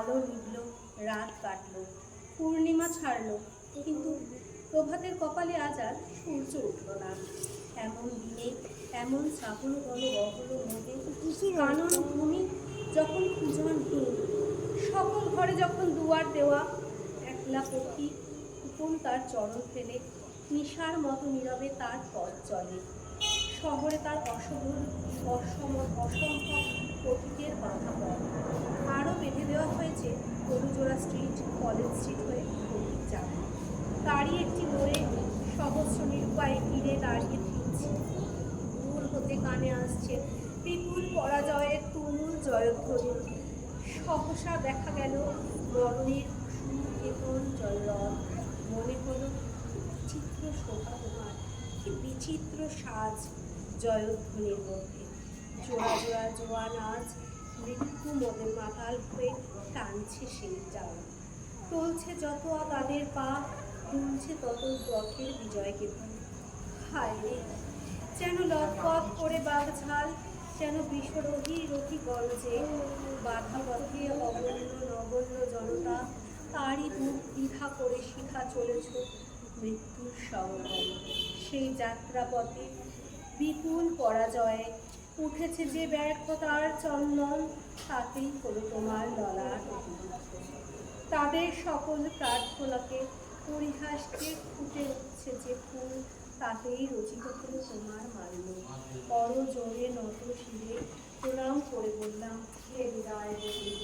আলো নিভল, রাত কাটল, পূর্ণিমা ছাড়ল, কিন্তু প্রভাতের কপালে আজ আর সূর্য উঠল না। এমন দিনে এমন শ্রাবণ ঘন বহল মোদে কানন ভূমি যখন পূজনহীন, সকল ঘরে যখন দুয়ার দেওয়া, একলা পথিক কুপন তার চরণ ফেলে নিশার মতো নীরবে তার পথ চলে। শহরে তার অসম্ভব পথিকের বাঁধা পথ আরও বেঁধে দেওয়া হয়েছে তরুজোড়া স্ট্রিট, কলেজ স্ট্রিট হয়ে পথিক যাবে। তারই একটি মোড়ে সহস্র নিরুপায় ঘিরে দাঁড়িয়ে ফিরছে। দূর হতে কানে আসছে বিপুল পরাজয়ের তুমুল জয়ধ্বনি। সহসা দেখা গেল মরণের সুকেতন জয়রথ। মনে হলো বিচিত্র শোভা তোমার, কি বিচিত্র সাজ জয়ধ্বনির মধ্যে। জোড়া জোড়া জোয়া নাচ মৃত্যু মদের মাতাল হয়ে টানছে সেই যাও। টলছে যত তাদের পা, দুলছে তত রথের বিজয়কে। হায় রে, যেন লটপট করে বাঘঝাল, যেন বিষরোহী রথী গরজে। বাধা পথে অগণ্য নগণ্য জনতা, তারই বুক দ্বিধা করে শিখা চলেছ মৃত্যুর সঙ্গে। সেই যাত্রাপথে বিপুল পরাজয়ে উঠেছে যে ব্যর্থতার চন্দন, তাতেই হলো তোমার ললাট। তাদের সকল প্রার্থনাকে পরিহাসকে ফুটে উঠছে যে ফুল, তাতেই রচিত হলো তোমার মাল্য। বড় জোরে নত শিরে প্রণাম করে বললাম, হে বিদায় বলি।